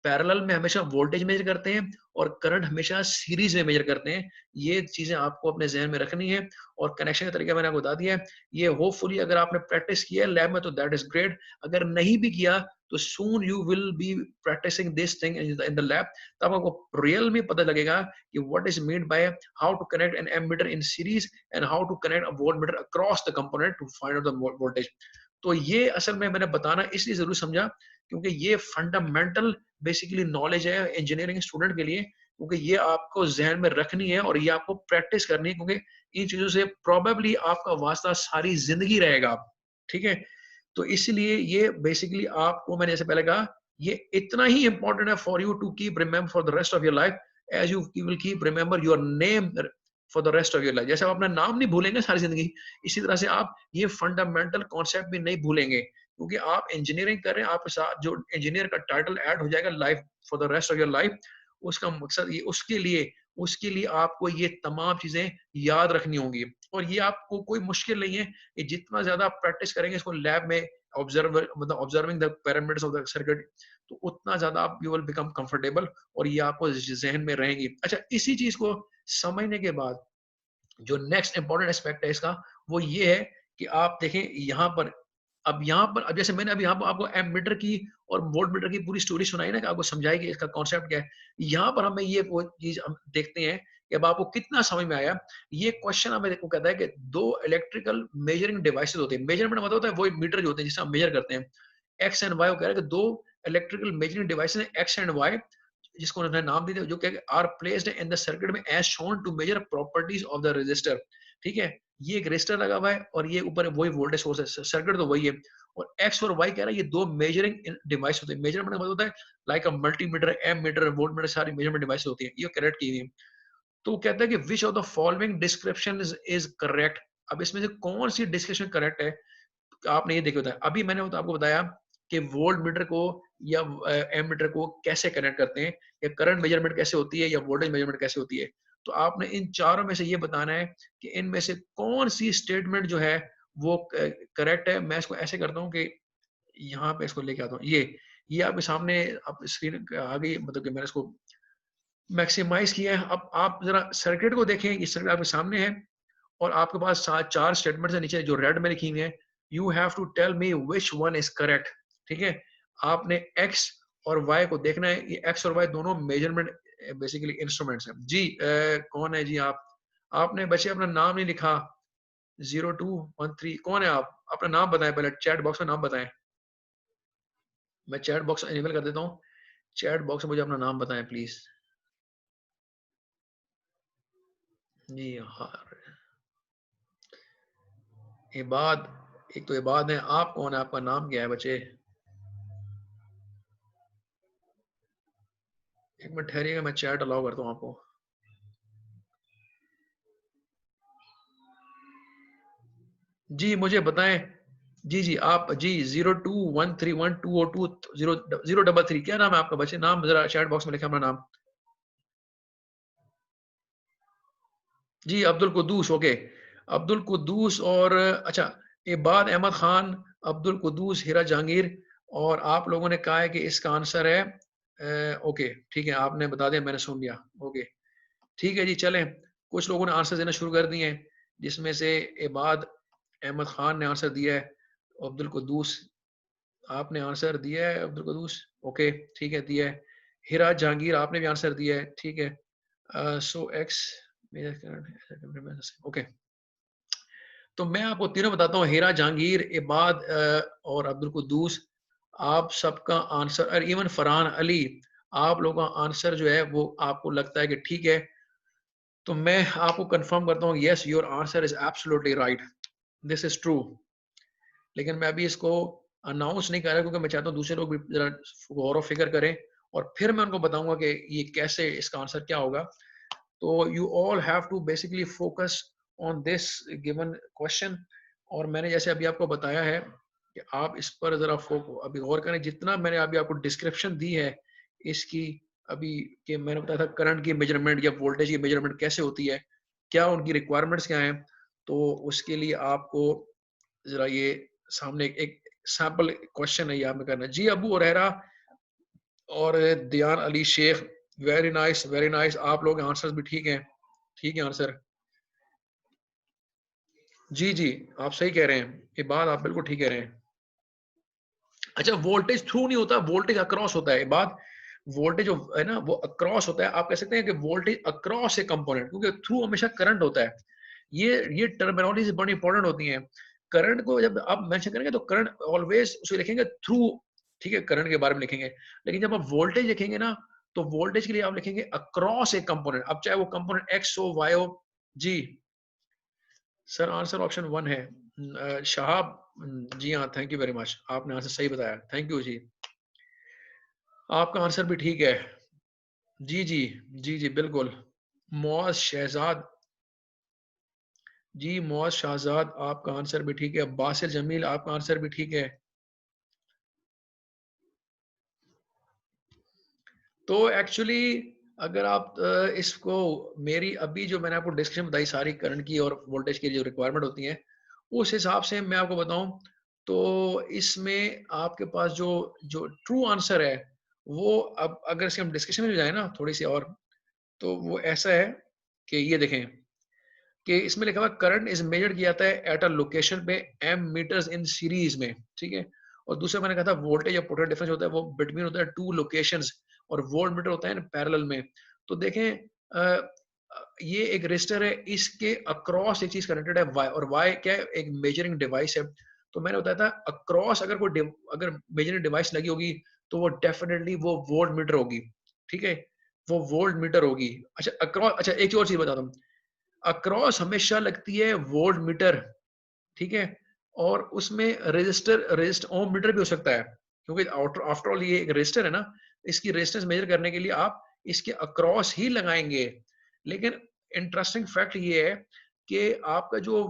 Parallel में हमेशा वोल्टेज मेजर करते हैं और करंट हमेशा सीरीज में मेजर करते हैं। ये चीजें आपको अपने जहन में रखनी है। और कनेक्शन का तरीका मैंने आपको बता दिया है। ये होपफुली अगर आपने प्रैक्टिस किया है लैब में तो दैट इज ग्रेट, अगर नहीं भी किया तो soon you will be practicing this thing in the lab, तब आपको रियल में पता लगेगा कि what is mean by how to connect an ammeter in series and how to connect a voltmeter across the component to find out the voltage। तो ये असल में मैंने बताना इसलिए जरूर समझा क्योंकि ये फंडामेंटल बेसिकली नॉलेज है इंजीनियरिंग स्टूडेंट के लिए, क्योंकि ये आपको जहन में रखनी है और ये आपको प्रैक्टिस करनी है, क्योंकि इन चीजों से प्रोबेबली आपका वास्ता सारी जिंदगी रहेगा। ठीक है, तो इसलिए ये बेसिकली आपको मैंने जैसे पहले कहा, ये इतना ही इंपॉर्टेंट है for you to keep remember for the rest of your life as you will keep remember your name for the rest of your life. जैसे आप अपना नाम नहीं भूलेंगे सारी जिंदगी, इसी तरह से आप ये फंडामेंटल कॉन्सेप्ट भी नहीं भूलेंगे, क्योंकि आप इंजीनियरिंग कर रहे हैं, आपके साथ जो इंजीनियर का टाइटल ऐड हो जाएगा life for the rest of your life. उसका मकसद ये, उसके लिए आपको ये तमाम चीजें याद रखनी होंगी। और ये आपको कोई मुश्किल नहीं है, ये जितना ज्यादा आप प्रैक्टिस करेंगे इसको लैब में observing the parameters of the circuit, तो उतना ज्यादा आप यू विल बिकम कंफर्टेबल और ये आपको जहन में रहेंगी। अच्छा, इसी चीज को समझने के बाद जो नेक्स्ट इंपॉर्टेंट एस्पेक्ट है इसका, वो ये है कि आप देखें यहाँ पर, अब जैसे मैंने अभी यहाँ पर आपको एमीटर की और वोल्ट मीटर की पूरी स्टोरी सुनाई ना, कि आपको समझाई कि इसका कॉन्सेप्ट क्या है। यहाँ पर हमें ये वो चीज हम देखते हैं कि अब आपको कितना समझ में आया। ये क्वेश्चन हमें देखो कहता है कि दो इलेक्ट्रिकल मेजरिंग डिवाइसेस होते हैं, मेजरमेंट मतलब होता है वो मीटर जो होते हैं जिससे हम मेजर करते हैं एक्स एंड वाई। वो कह रहा है कि दो electrical measuring devices X and Y, जिसको उन्होंने नाम दिया जो कि are placed in the circuit में as shown to measure properties of the resistor. ठीक है, ये एक रेजिस्टर लगा हुआ है और ये ऊपर वही वोल्टेज सोर्स है, सर्किट तो वही है। और एक्स और वाई कह रहा है ये दो मेजरिंग डिवाइस होते हैं। मेजरमेंट मतलब होता है like a multimeter, ammeter, voltmeter, सारी मेजरमेंट डिवाइस होती है, ये करेक्ट की हुई। तो कहता है कि which of the following description is correct. अब इसमें से कौन सी डिस्क्रिप्शन करेक्ट है, आपने ये देखा था अभी मैंने तो आपको बताया कि वोल्ट मीटर को या एम मीटर को कैसे कनेक्ट करते हैं, या करंट मेजरमेंट कैसे होती है, या वोल्टेज मेजरमेंट कैसे होती है। तो आपने इन चारों में से ये बताना है कि इनमें से कौन सी स्टेटमेंट जो है वो करेक्ट है। मैं इसको ऐसे करता हूँ कि यहाँ पे इसको लेके आता हूँ, ये आपके सामने आप स्क्रीन आ गई, मतलब कि मैंने इसको मैक्सिमाइज किया है। अब आप जरा सर्किट को देखें, ये सर्किट आपके सामने है और आपके पास चार स्टेटमेंट्स है नीचे जो रेड में लिखी हुई है। You have to tell me which one is correct. ठीक है, आपने एक्स और वाई को देखना है, ये एक्स और वाई दोनों मेजरमेंट बेसिकली इंस्ट्रूमेंट्स हैं जी। कौन है जी आप? आपने बच्चे अपना नाम नहीं लिखा। 0213 कौन है आप? अपना नाम बताएं, पहले चैट बॉक्स में नाम बताएं। मैं चैट बॉक्स इनेबल कर देता हूँ, चैट बॉक्स में मुझे अपना नाम बताएं प्लीज जी। हाँ, इबाद, एक तो इबाद है। आप कौन है? आपका नाम क्या है बच्चे? एक मिनट ठहरिएगा, मैं चैट अलाउ करता हूँ आपको। जी मुझे बताएं। जी जी आप जी 021312020033 क्या नाम है आपका? बच्चे नाम जरा चैट बॉक्स में लिखा अपना नाम। जी अब्दुल कुद्दूस, ओके। अब्दुल कुद्दूस और अच्छा इबाद अहमद खान, अब्दुल कुद्दूस, हीरा जहांगीर, और आप लोगों ने कहा है कि इसका आंसर है ओके ठीक है, आपने बता दिया, मैंने सुन लिया। ओके ठीक है जी, चलें। कुछ लोगों ने आंसर देना शुरू कर दिए हैं, जिसमें से इबाद अहमद खान ने आंसर दिया है। अब्दुल कुद्दूस आपने आंसर दिया है, अब्दुल कुद्दूस, ओके ठीक है दिया है। हीरा जहांगीर आपने भी आंसर दिया है, ठीक है। सो एक्स ओके, तो मैं आपको तीनों बताता हूँ, हीरा जहांगीर, इबाद और अब्दुल कुद्दूस, आप सबका आंसर, और इवन फरहान अली, आप लोगों का आंसर जो है वो आपको लगता है कि ठीक है। तो मैं आपको कंफर्म करता हूँ, yes your answer is absolutely right, this is true. लेकिन मैं अभी इसको अनाउंस नहीं कर रहा, क्योंकि मैं चाहता हूँ दूसरे लोग भी जरा गौर व फिक्र करें, और फिर मैं उनको बताऊंगा कि ये कैसे, इसका आंसर क्या होगा। तो you all have to basically focus on this given question. और मैंने जैसे अभी आपको बताया है कि आप इस पर जरा अभी गौर करें, जितना मैंने अभी आपको डिस्क्रिप्शन दी है इसकी, अभी कि मैंने बताया था करंट की मेजरमेंट या वोल्टेज की मेजरमेंट कैसे होती है, क्या उनकी रिक्वायरमेंट्स क्या हैं, तो उसके लिए आपको जरा ये सामने एक सैम्पल क्वेश्चन है, ये आपने करना है। जी अबू हुरैरा और Diyan Ali Shaikh, very nice very nice, आप लोग आंसर्स भी ठीक हैं, ठीक है आंसर। जी जी आप सही कह रहे हैं, ये बात आप बिल्कुल ठीक कह रहे हैं। अच्छा वोल्टेज थ्रू नहीं होता, वोल्टेज अक्रॉस होता है, ये बात वोल्टेज जो है ना वो अक्रॉस होता है। आप कह सकते हैं कि वोल्टेज अक्रॉस ए कंपोनेंट, क्योंकि थ्रू हमेशा करंट होता है। ये टर्मिनोलॉजी बड़ी इंपॉर्टेंट होती है। करंट को जब आप मेंशन करेंगे तो करंट ऑलवेज उसे लिखेंगे थ्रू, ठीक है, करंट के बारे में लिखेंगे। लेकिन जब आप वोल्टेज लिखेंगे ना, तो वोल्टेज के लिए आप लिखेंगे अक्रॉस ए कंपोनेंट, अब चाहे वो कंपोनेंट एक्स हो वाई हो। जी सर आंसर ऑप्शन वन है। शहाब, जी हाँ थैंक यू वेरी मच, आपने आंसर सही बताया, थैंक यू जी। आपका आंसर भी ठीक है। जी जी जी जी बिल्कुल। मुआज शहजाद, जी मुआज शहजाद आपका आंसर भी ठीक है। बासिर जमील आपका आंसर भी ठीक है। तो एक्चुअली अगर आप इसको, मेरी अभी जो मैंने आपको डिस्कशन बताई सारी करंट की और वोल्टेज की जो रिक्वायरमेंट होती है, उस हिसाब से मैं आपको बताऊं, तो इसमें आपके पास जो जो ट्रू आंसर है, वो अब अगर इसके हम डिस्कशन में जाए ना थोड़ी सी और, तो वो ऐसा है कि ये देखें कि इसमें लिखा हुआ करंट इज मेजर्ड किया जाता है एट अ लोकेशन पे एम मीटर्स इन सीरीज में, ठीक है। और दूसरा मैंने कहा था वोल्टेज या पोटेंशियल डिफरेंस होता है वो बिटवीन होता है टू लोकेशंस, और वोल्ट मीटर होता है पैरेलल में। तो देखें ये एक रेजिस्टर है, इसके अक्रॉस एक चीज कनेक्टेड है वाई, और वाई क्या है, एक मेजरिंग डिवाइस है। तो मैंने बताया था अक्रॉस अगर कोई अगर मेजरिंग डिवाइस लगी होगी, तो वो डेफिनेटली वो वोल्ट मीटर होगी, ठीक है, वो वोल्ट मीटर होगी। अच्छा अक्रॉस, अच्छा एक और चीज बताता हूँ, अक्रॉस हमेशा लगती है वोल्ट मीटर, ठीक है, और उसमें रजिस्टर ओम मीटर भी हो सकता है, क्योंकि आफ्टर ऑल ये एक रजिस्टर है ना, इसकी रेजिस्टेंस मेजर करने के लिए आप इसके अक्रॉस ही लगाएंगे। लेकिन इंटरेस्टिंग फैक्ट ये है कि आपका जो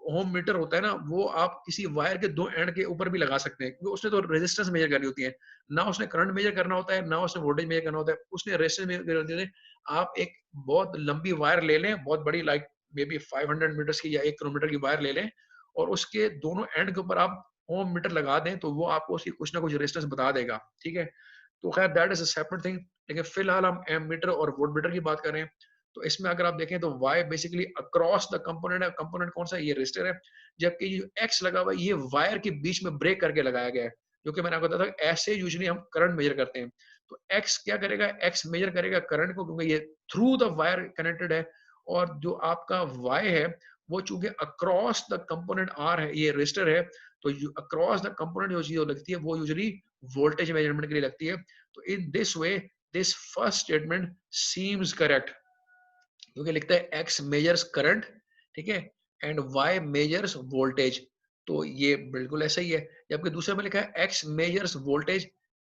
होम मीटर होता है ना, वो आप किसी वायर के दो एंड के ऊपर भी लगा सकते हैं, क्योंकि उसने तो रेजिस्टेंस मेजर करनी होती है, ना उसने करंट मेजर करना होता है, ना उसने वोल्टेज मेजर करना होता है, उसने रेजिस्टेंस मेजर करनी होती है। आप एक बहुत लंबी वायर ले लें, बहुत बड़ी, लाइक मे बी 500 मीटर्स की या 1 किलोमीटर की वायर ले लें, और उसके दोनों एंड के ऊपर आप ओम मीटर लगा दें, तो वो आपको उसकी कुछ ना कुछ रेजिस्टेंस बता देगा, ठीक है। तो खैर that is a separate thing, लेकिन फिलहाल हम एम मीटर और वोल्ट मीटर की बात करें। तो इसमें अगर आप देखें तो Y basically across the component है, कंपोनेंट कौन सा है, ये रेजिस्टर है। जबकि ये एक्स लगा हुआ है, ये वायर के बीच में ब्रेक करके लगाया गया है, जो कि मैंने आपको बताया था ऐसे यूजुअली हम करंट मेजर करते हैं। तो एक्स क्या करेगा, एक्स मेजर करेगा करंट को, क्योंकि ये थ्रू द वायर कनेक्टेड है। और जो आपका वाई है, वो चूंकि अक्रॉस द कंपोनेंट आर है, ये रेजिस्टर है, तो अक्रॉस द कंपोनेंट जो चीज लगती है वो यूजुअली वोल्टेज मेजरमेंट के लिए लगती है। तो इन this way this first statement seems correct, क्योंकि लिखता है एक्स मेजर्स करंट, ठीक है, एंड वाई मेजर्स वोल्टेज। तो ये बिल्कुल ऐसा ही है। जबकि दूसरे में लिखा है X measures voltage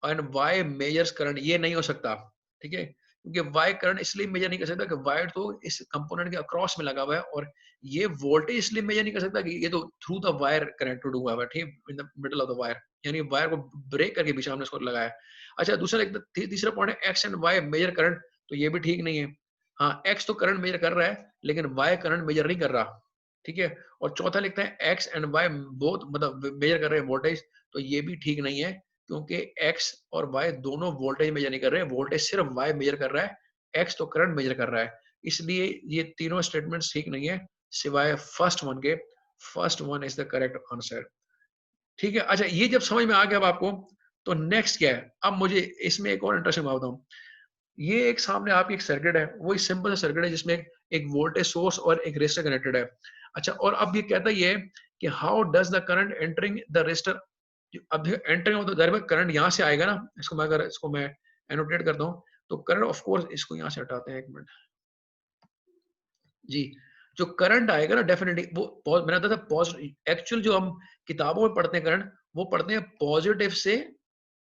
and Y measures current, ये नहीं हो सकता, ठीक है, क्योंकि वाई करंट इसलिए मेजर नहीं कर सकता कि वायर तो इस कंपोनेंट के अक्रॉस में लगा हुआ है, और ये वोल्टेज इसलिए मेजर नहीं कर सकता कि ये तो थ्रू द वायर कनेक्टेड हुआ है, ठीक, इन the middle of the wire, यानी वायर को ब्रेक करके बीच में हमने इसको लगाया। अच्छा, दूसरा एक तीसरा पॉइंट है X and Y measure current, तो ये भी ठीक नहीं है। हाँ, एक्स तो करंट मेजर कर रहा है लेकिन वाई करंट मेजर नहीं कर रहा, ठीक है। और चौथा लिखता है एक्स एंड वाई बोथ मतलब मेजर कर रहे हैं वोल्टेज, तो ये भी ठीक नहीं है, क्योंकि एक्स और वाई दोनों वोल्टेज मेजर नहीं कर रहे हैं, वोल्टेज सिर्फ वाई मेजर कर रहा है, एक्स तो करंट मेजर कर रहा है। इसलिए ये तीनों स्टेटमेंट्स ठीक नहीं है सिवाय फर्स्ट वन के। First one is the correct answer, ठीक है। अच्छा, ये जब समझ में आ गया अब आपको, तो नेक्स्ट क्या है, अब मुझे इसमें एक और इंटरेस्टिंग बात बताऊं। ये एक सामने आपकी एक सर्किट है, वो सिंपल सा सर्किट है जिसमें एक वोल्टेज सोर्स और एक रेजिस्टर कनेक्टेड है। अच्छा, और अब ये कहता ये है कि how does the current entering the resistor, अब एंटरिंग हो तो जाहिर है करंट यहाँ से आएगा ना, इसको मैं अगर इसको मैं एनोटेट करता हूँ, तो करंट ऑफ कोर्स, इसको यहाँ से हटाते हैं, एक मिनट जी। जो करंट आएगा ना डेफिनेटली वो मैंने बताया था पॉजिटिव, एक्चुअल जो हम किताबों में पढ़ते हैं करंट, वो पढ़ते हैं पॉजिटिव से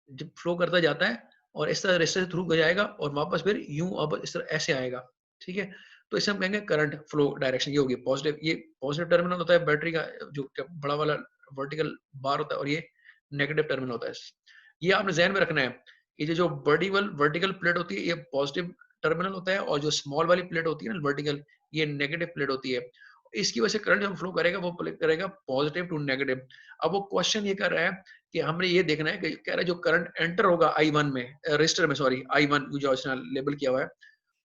जब फ्लो करता जाता है और इस तरह रेजिस्टर थ्रू जाएगा और वापस फिर यूं अब इस तरह ऐसे आएगा, ठीक है। तो इसे हम कहेंगे करंट फ्लो डायरेक्शन, ये होगी पॉजिटिव। ये पॉजिटिव टर्मिनल होता है बैटरी का, जो बड़ा वाला वर्टिकल बार होता है, और ये नेगेटिव टर्मिनल होता है। ये आपने ध्यान में रखना है कि ये जो वर्टिकल वर्टिकल प्लेट होती है ये पॉजिटिव टर्मिनल होता है, और जो स्मॉल वाली प्लेट होती है ना वर्टिकल, ये नेगेटिव प्लेट होती है। इसकी वजह से करंट जब फ्लो करेगा वो करेगा पॉजिटिव टू नेगेटिव। अब वो क्वेश्चन ये कर रहा है कि हमने ये देखना है कि कह रहा है जो करंट एंटर होगा I1 में, रजिस्टर में, सॉरी I1 जो इसने लेबल किया हुआ है,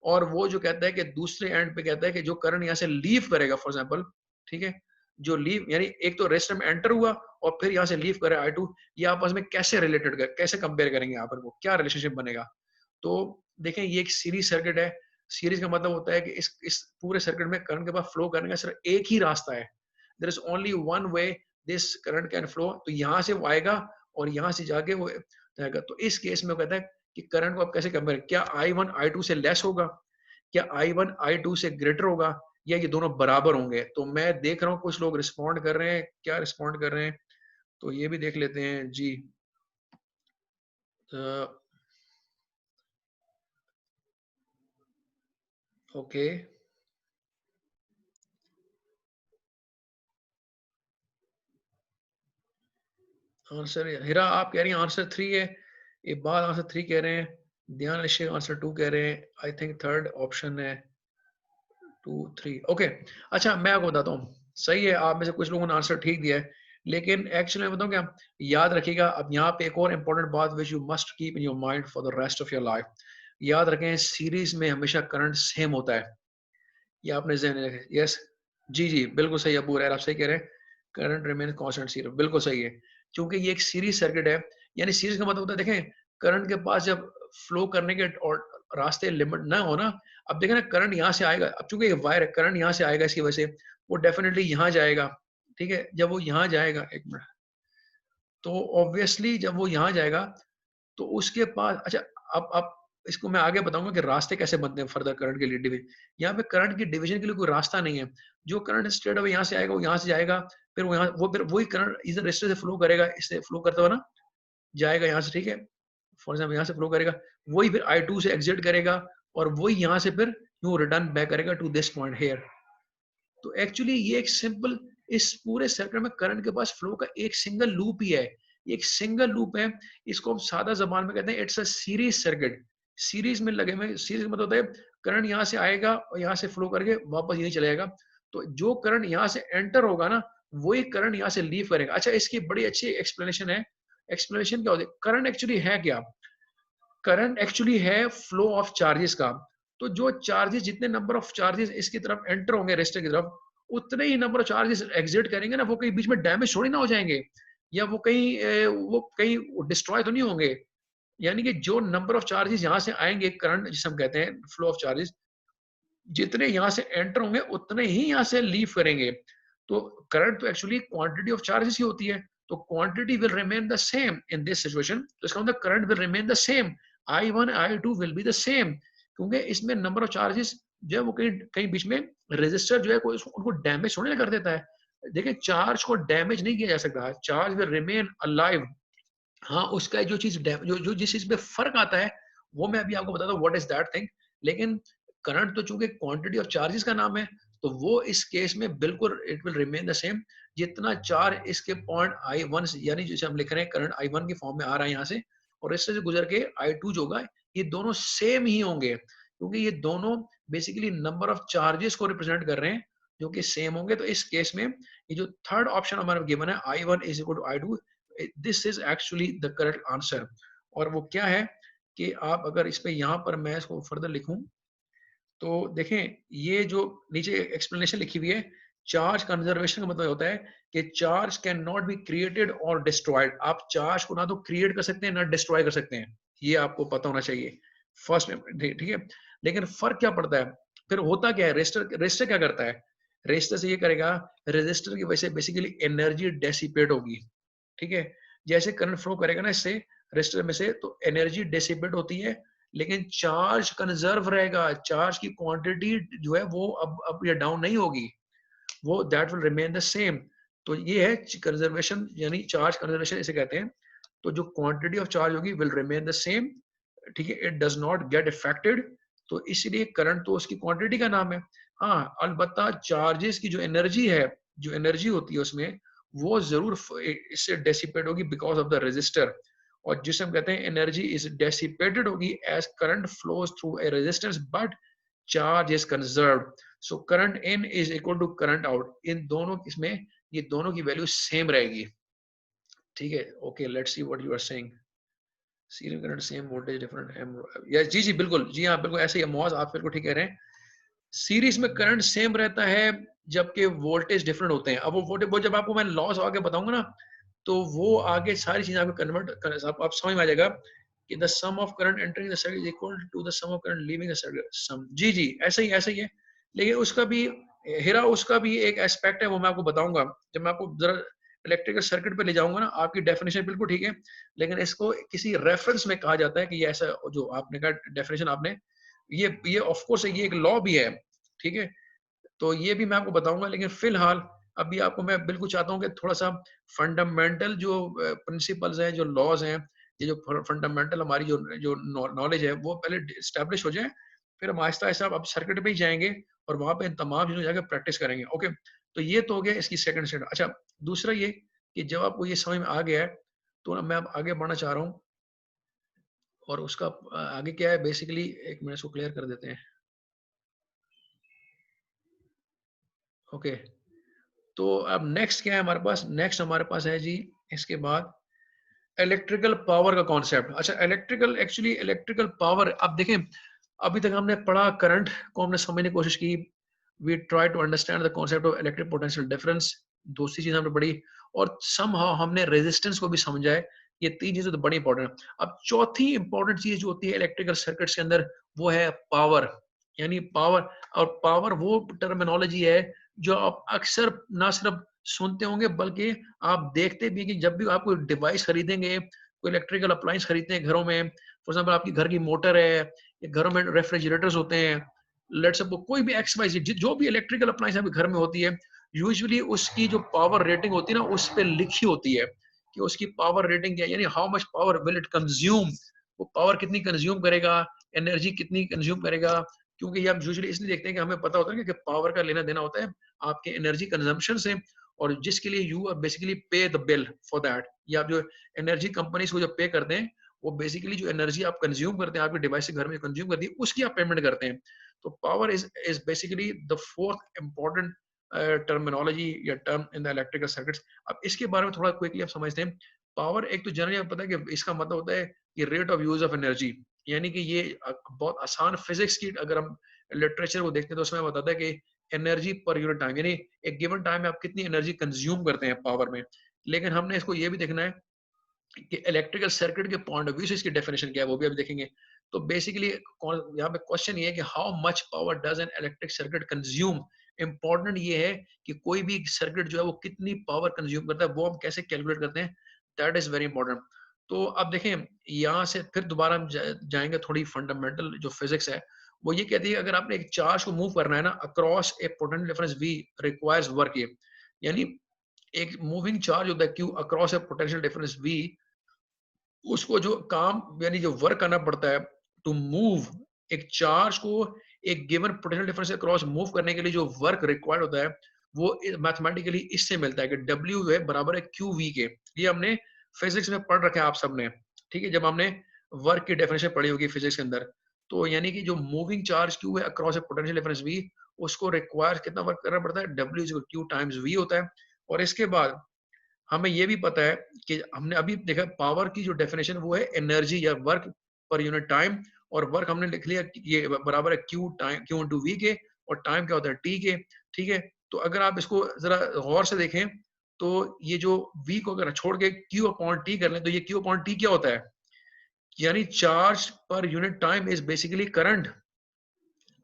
और वो जो कहता है कि दूसरे एंड पे कहता है कि जो करंट यहाँ से लीव करेगा फॉर एग्जांपल, ठीक है, जो लीव यानी एक तो रजिस्टर में एंटर हुआ और फिर यहाँ से लीव करे I2, ये आपस में कैसे रिलेटेड कर, कैसे कंपेयर करेंगे, यहाँ पर वो क्या रिलेशनशिप बनेगा। तो देखें ये एक सीरीज सर्किट है। सीरीज का मतलब होता है कि इस पूरे सर्किट में करंट के पास फ्लो करने का सिर्फ एक ही रास्ता है, there is only one way this current can flow. तो यहाँ से वो आएगा और यहाँ से जाके वो जाएगा। तो इस केस में वो कहता है कि करंट को आप कैसे कंपेयर, क्या I1 I2 से लेस होगा, क्या I1 I2 से ग्रेटर होगा, या ये दोनों बराबर होंगे। तो मैं देख रहा हूँ कुछ लोग रिस्पॉन्ड कर रहे हैं, क्या रिस्पॉन्ड कर रहे हैं, तो ये भी देख लेते हैं जी। ओके, आंसर हीरा आप कह रही हैं आंसर 3 है, ये बात आंसर 3 कह रहे हैं, ध्यान रखिए आंसर 2 कह रहे हैं, आई थिंक थर्ड ऑप्शन है 2 3। ओके, अच्छा मैं आपको बताता हूँ, सही है, आप में से कुछ लोगों ने आंसर ठीक दिया है, लेकिन एक्चुअली मैं बताऊँ क्या, याद रखिएगा अब यहाँ पे एक और इंपॉर्टेंट बात which you must keep in your mind for the rest of your life. याद रखें सीरीज में हमेशा करंट सेम होता है, ये आपने ज़हन में रखें। यस, जी जी बिल्कुल सही अबू रैर, आप सही कह रहे हैं, करंट रिमेन कांस्टेंट सीरीज, बिल्कुल सही है, क्योंकि ये एक सीरीज सर्किट है। यानी सीरीज का मतलब होता है देखें, करंट के पास जब फ्लो करने के और रास्ते लिमिट ना हो ना, अब देखें ना करंट यहाँ से आएगा, अब चूंकि वायर है करंट यहाँ से आएगा, इसकी वजह से वो डेफिनेटली यहाँ जाएगा, ठीक है। जब वो यहाँ जाएगा, एक मिनट, तो ऑब्वियसली जब वो यहाँ जाएगा तो उसके पास, अच्छा अब इसको मैं आगे बताऊंगा कि रास्ते कैसे बनते हैं फर्दर करंट के लिए डिवीजन। यहाँ पे करंट की डिवीजन के लिए कोई रास्ता नहीं है, जो करंट स्ट्रेट अवे यहाँ से आएगा वो यहाँ से जाएगा, फिर वो यहाँ वो फिर वही करंट इधर रजिस्टर से फ्लो करेगा, इससे फ्लो करता हुआ ना जाएगा यहाँ से, ठीक है, फॉर एग्जाम्पल यहाँ से फ्लो करेगा, वही फिर I2 से एग्जिट करेगा और वही यहाँ से फिर यूं रिटर्न बैक करेगा टू दिस पॉइंट हेयर। तो एक्चुअली ये एक सिंपल, इस पूरे सर्किट में करंट के पास फ्लो का एक सिंगल लूप ही है, एक सिंगल लूप है। इसको हम सादा जबान में कहते हैं it's a series circuit. Series में लगे हुए, सीरीज मतलब होता है करंट यहाँ से आएगा और यहाँ से फ्लो करके वापस यही चलेगा। तो जो करंट यहाँ से एंटर होगा ना, वही करंट यहाँ से लीव करेगा। अच्छा, इसकी बड़ी अच्छी एक्सप्लेनेशन है। एक्सप्लेनेशन क्या होती है, करंट एक्चुअली है क्या, करंट एक्चुअली है फ्लो ऑफ चार्जेस का। तो जो चार्जेस, जितने नंबर ऑफ चार्जेस इसकी तरफ एंटर होंगे रेजिस्टर की तरफ, उतने ही नंबर ऑफ चार्जेस एग्जिट करेंगे ना, वो कहीं बीच में डैमेज थोड़ी ना हो जाएंगे, या वो कहीं डिस्ट्रॉय तो नहीं होंगे। यानी कि जो नंबर ऑफ चार्जेस यहाँ से आएंगे, करंट जिसे हम कहते हैं फ्लो ऑफ चार्जेस, जितने यहाँ से एंटर होंगे उतने ही यहाँ से लीव करेंगे। तो करंट तो एक्चुअली क्वांटिटी ऑफ चार्जेस ही होती है, तो quantity will remain the same in this situation. तो इसका मतलब current will remain the same, I1 I2 will be the same, क्योंकि इसमें नंबर ऑफ चार्जेस जो है वो कहीं कहीं बीच में रेजिस्टर जो है कोई उनको डैमेज होने कर देता है। देखिए चार्ज को डैमेज नहीं किया जा सकता, चार्ज विल रिमेन अलाइव। हाँ, उसका जो चीज जो जो जिस चीज पे फर्क आता है वो मैं अभी आपको बताता हूँ व्हाट इज दैट थिंग। लेकिन करंट तो चूंकि क्वांटिटी ऑफ चार्जेस का नाम है, तो वो इस केस में बिल्कुल it will remain the same. जितना चार्ज इसके पॉइंट I1 यानी जैसे हम लिख रहे हैं करंट I1 की फॉर्म में आ रहा है यहाँ से, और इससे से गुजर के I2 जो होगा, ये दोनों सेम ही होंगे, क्योंकि ये दोनों बेसिकली नंबर ऑफ चार्जेस को रिप्रेजेंट कर रहे हैं जो कि सेम होंगे। तो इस केस में ये जो थर्ड ऑप्शन हमारा गिवन है I1 is equal to I2, this is actually the correct answer. और वो क्या है कि आप अगर इस पे यहाँ पर मैं इसको फर्दर लिखूं, तो देखें ये जो नीचे एक्सप्लेनेशन लिखी हुई है, चार्ज कंजर्वेशन का मतलब होता है कि charge can not be created और डिस्ट्रॉयड। आप चार्ज को ना तो क्रिएट कर सकते हैं ना डिस्ट्रॉय कर सकते हैं, ये आपको पता होना चाहिए फर्स्ट में, ठीक है। लेकिन फर्क क्या पड़ता है, फिर होता क्या है, रेजिस्टर रेजिस्टर क्या करता है, रेजिस्टर से ये करेगा, रेजिस्टर की वजह से बेसिकली एनर्जी डेसिपेट होगी, ठीक है। जैसे करंट फ्लो करेगा ना इससे रेजिस्टर में से, तो एनर्जी डेसिपेट होती है, लेकिन चार्ज कंजर्व रहेगा, चार्ज की क्वांटिटी जो है वो अब या डाउन नहीं होगी, वो that will remain the same. तो ये है कंजर्वेशन, यानी चार्ज कंजर्वेशन इसे कहते हैं। तो जो क्वांटिटी ऑफ चार्ज होगी विल रिमेन द सेम, ठीक है, it does not get affected. तो इसलिए करंट तो उसकी क्वांटिटी का नाम है। हाँ, अलबत्ता चार्जेस की जो एनर्जी है, जो एनर्जी होती है उसमें, वो जरूर इससे डेसिपेट होगी बिकॉज ऑफ द रेजिस्टर। और जिसे हम कहते हैं एनर्जी इज डेसिपेटेड होगी as current flows through a resistance, but charge is conserved. So current in is equal to current out, इन दोनों इसमें ये दोनों की वैल्यू सेम रहेगी, ठीक है। Okay, let's see what you are saying. Series current same voltage different M, या जी जी बिल्कुल, जी हाँ बिल्कुल ऐसे ही है मौज, आप बिल्कुल ठीक कह रहे हैं। सीरीज में करंट सेम रहता है जबकि वोल्टेज डिफरेंट होते हैं। अब वो वोल्टेज, वो जब आपको मैं लॉस आगे बताऊंगा ना, तो वो आगे सारी चीजें आपको कन्वर्ट आप समझ में आ जाएगा कि the sum of current entering the circuit is equal to the sum of current leaving the circuit sum. जी जी ऐसा ही है। लेकिन उसका भी हेरा, उसका भी एक एस्पेक्ट है, वो मैं आपको बताऊंगा जब मैं आपको जरा इलेक्ट्रिकल सर्किट पे ले जाऊंगा ना। आपकी डेफिनेशन बिल्कुल ठीक है, लेकिन इसको किसी रेफरेंस में कहा जाता है कि ये ऐसा, जो आपने कहा डेफिनेशन आपने, ये ऑफ कोर्स ये एक लॉ भी है, ठीक है। तो ये भी मैं आपको बताऊंगा, लेकिन फिलहाल अभी आपको मैं बिल्कुल चाहता हूँ कि थोड़ा सा फंडामेंटल जो प्रिंसिपल्स हैं, जो लॉज हैं, ये जो फंडामेंटल हमारी जो जो नॉलेज है वो पहले स्टैब्लिश हो जाए, फिर हम आहिस्ता आहिस्ता अब सरकिट पे ही जाएंगे और वहां पे इन तमाम चीजों जाकर प्रैक्टिस करेंगे। ओके, तो ये तो हो गया इसकी सेकंड स्टेप। अच्छा, दूसरा ये कि जब आपको ये समझ में आ गया है, तो मैं अब आगे बढ़ना चाह रहा हूँ, और उसका आगे क्या है बेसिकली, एक मिनट इसको क्लियर कर देते हैं। ओके, तो अब नेक्स्ट क्या है हमारे पास, नेक्स्ट हमारे पास है जी इसके बाद इलेक्ट्रिकल पावर का कॉन्सेप्ट। अच्छा, इलेक्ट्रिकल, एक्चुअली इलेक्ट्रिकल पावर, अब देखें, अभी तक हमने पढ़ा करंट को हमने समझने की कोशिश की, we try to understand the concept of electric potential difference, दूसरी चीज हमने पढ़ी, और समहाउ हमने रेजिस्टेंस को भी समझा है। ये तीन चीजें तो बड़ी इंपॉर्टेंट है। अब चौथी इंपॉर्टेंट चीज जो होती है इलेक्ट्रिकल सर्किट्स के अंदर, वो है पावर, यानी पावर। और पावर वो टर्मिनोलॉजी है जो आप अक्सर ना सिर्फ सुनते होंगे बल्कि आप देखते भी हैं, कि जब भी आप कोई डिवाइस खरीदेंगे, कोई इलेक्ट्रिकल अप्लायंस खरीदते हैं घरों में, फॉर एग्जांपल आपकी घर की मोटर है, या घरों में रेफ्रिजरेटर्स होते हैं, लेट्स सपोज कोई भी एक्स वाई जेड जो भी इलेक्ट्रिकल अप्लायंस आपके घर में होती है, यूजुअली उसकी जो पावर रेटिंग होती है ना, उस पर लिखी होती है कि उसकी पावर रेटिंग क्या है, यानी how much power will it consume, वो पावर कितनी कंज्यूम करेगा, एनर्जी कितनी कंज्यूम करेगा। क्योंकि ये हम यूजुअली इसलिए देखते हैं कि हमें पता होता है कि पावर का लेना देना होता है आपके एनर्जी कंजम्पशन से, और जिसके लिए यू बेसिकली पे द बिल फॉर दैट, या आप जो एनर्जी कंपनीज को जो पे करते हैं, वो बेसिकली जो एनर्जी आप कंज्यूम करते हैं आपके डिवाइस से घर में कंज्यूम करती है, उसकी आप पेमेंट करते हैं। तो power is basically the fourth important terminology या term in the electrical circuits. अब इसके बारे में थोड़ा क्विकली आप समझते हैं। पावर एक तो जनरली पता है कि इसका मतलब होता है कि rate of use of energy, यानी कि ये बहुत आसान फिजिक्स की अगर हम लिटरेचर को देखते हैं तो उसमें बताता है कि एनर्जी पर यूनिट टाइम, यानी एक गिवन टाइम में आप कितनी एनर्जी कंज्यूम करते हैं पावर में। लेकिन हमने इसको ये भी देखना है कि इलेक्ट्रिकल सर्किट के पॉइंट ऑफ व्यू से इसकी डेफिनेशन क्या है, वो भी अभी देखेंगे। तो बेसिकली यहाँ पे क्वेश्चन ये है कि how much power does an electric circuit consume. Important ये है कि कोई भी सर्किट जो है वो कितनी पावर कंज्यूम करता है, वो हम कैसे कैलकुलेट करते हैं, दैट इज वेरी इंपॉर्टेंट। तो अब देखें, यहाँ से फिर दोबारा हम जाएंगे, थोड़ी फंडामेंटल जो फिजिक्स है वो ये कहती है, अगर आपने एक चार्ज को मूव करना है ना across a potential difference v requires work, ये यानी एक मूविंग चार्ज होता है q across a potential difference v, उसको जो काम यानी जो वर्क करना पड़ता है टू मूव, एक चार्ज को एक गिवन पोटेंशियल डिफरेंस के क्रॉस मूव करने के लिए जो वर्क रिक्वायर्ड होता है वो मैथमेटिकली इससे मिलता है कि W जो है बराबर है QV के। ये हमने फिजिक्स में पढ़ रखा है आप सबने, ठीक है, जब हमने वर्क की डेफिनेशन पढ़ी होगी फिजिक्स के अंदर। तो यानी कि जो मूविंग चार्ज Q है across a potential difference V, उसको रिक्वायर कितना वर्क करना पड़ता है, W is Q times V होता है। और इसके बाद हमें ये भी पता है कि हमने अभी देखा पावर की जो डेफिनेशन वो है एनर्जी या वर्क पर यूनिट टाइम, और वर्क हमने लिख लिया ये बराबर है क्यू इंटू वी के, और टाइम क्या होता है टी के, ठीक है। तो अगर आप इसको जरा गौर से देखें तो ये जो वी को अगर छोड़ के क्यू अपॉन टी कर लें तो ये क्यू अपॉन टी क्या होता है, यानी charge per unit time is basically current,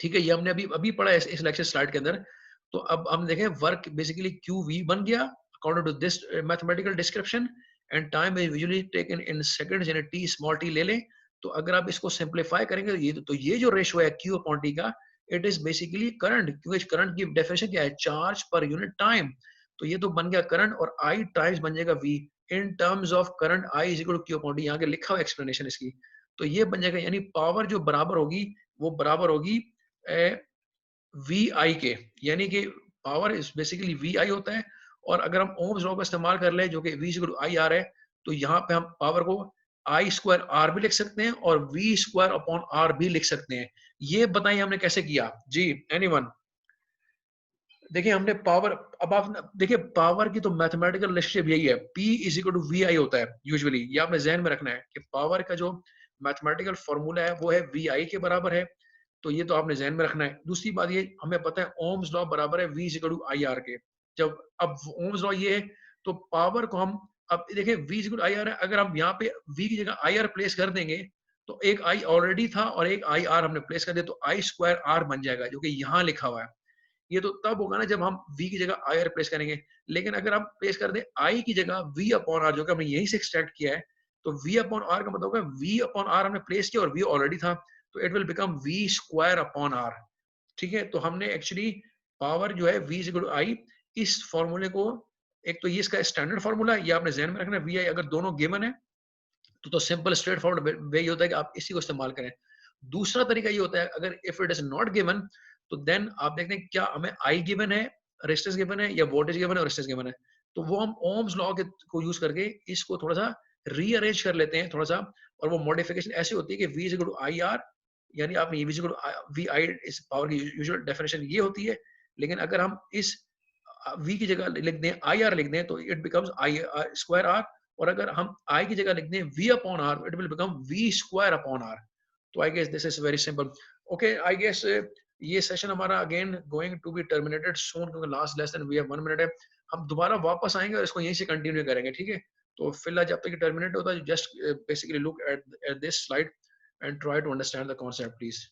ठीक है। ये हमने अभी अभी पढ़ा है इस लेक्चर स्लाइड के अंदर। तो अब हम देखें वर्क बेसिकली क्यू वी बन गया according to this mathematical description, and time is usually taken in seconds, यानी टी स्मॉल टी ले लें। तो अगर आप इसको सिंप्लीफाई करेंगे तो ये जो रेशियो है क्यू अपॉन टी का, इट इज बेसिकली करंट, क्योंकि करंट की डेफिनेशन क्या है, चार्ज पर यूनिट टाइम। तो ये तो बन गया करंट, और आई टाइम्स बन जाएगा V in terms of current, I is equal to Q upon T, यहाँ के लिखा हुआ एक्सप्लेनेशन इसकी। तो ये बन जाएगा, यानी पावर जो बराबर होगी वो बराबर होगी वी आई के, यानी कि power is basically we I होता है। और अगर हम ओम्स लॉ का इस्तेमाल कर ले जो कि V equal to I R है, तो यहाँ पे हम पावर को आई स्क्वायर आर भी लिख सकते हैं और वी स्क्वायर अपॉन आर भी लिख सकते हैं। ये बताइए हमने कैसे किया जी, एनीवन? देखिए हमने पावर, अब आप देखिए पावर की तो मैथमेटिकल रिलेशनशिप यही है, P is equal to V I होता है यूजुअली। ये आपने जहन में रखना है कि पावर का जो मैथमेटिकल फॉर्मूला है वो है वी आई के बराबर है। तो ये तो आपने जहन में रखना है। दूसरी बात ये हमें पता है ओम्स लॉ बराबर है V is equal to I R के। जब अब ओम्स लॉ ये है तो पावर को हम, अब देखिए V is equal to I R है, अगर हम यहाँ पे वी की जगह आई आर प्लेस कर देंगे तो एक आई ऑलरेडी था और एक आई आर हमने प्लेस कर दिया, तो आई स्क्वायर आर बन जाएगा जो कि यहाँ लिखा हुआ है। ये तो तब होगा ना जब हम v की जगह आई आर प्लेस करेंगे। लेकिन अगर हम प्लेस कर दें i की जगह v अपॉन आर, जो कि हमने यहीं से एक्सट्रैक्ट किया है, तो v अपॉन आर का मतलब होगा v अपॉन आर हमने प्लेस किया और v ऑलरेडी था, तो it will become v square upon R, ठीक है। तो हमने एक्चुअली पावर जो है v is equal to I, इस फॉर्मूले को, एक तो ये इसका स्टैंडर्ड फॉर्मूला, ये आपने ध्यान में रखना है, वी आई अगर दोनों गिवन है तो सिंपल स्ट्रेट फॉरवर्ड वे ये होता है कि आप इसी को इस्तेमाल करें। दूसरा तरीका ये होता है अगर if it is not given, तो देन आप देखते हैं क्या हमें आई गिवन है, रेजिस्टेंस गिवन है, या वोल्टेज गिवन है और रेजिस्टेंस गिवन है। तो वो हम ओम्स लॉ को यूज करके इसको थोड़ा सा रीअरेंज कर लेते हैं थोड़ा सा, और वो मॉडिफिकेशन ऐसी होती है कि v is equal to I R, यानी आपने ये v is equal to V I, इस पावर की यूजुअल डेफिनेशन ये होती है। लेकिन अगर हम इस v की जगह लिख दें आई आर लिख दें तो it becomes I square R, और अगर हम i की जगह लिख दें v upon R, it will become v square upon R. तो I guess this is very simple. Okay, I guess ये सेशन हमारा again going to be terminated soon, क्योंकि last lesson we have 1 minute है। हम दोबारा वापस आएंगे और इसको यहीं से कंटिन्यू करेंगे, ठीक है। तो फिलहाल जब तक टर्मिनेट होता है just basically look at this slide and try to understand the concept please.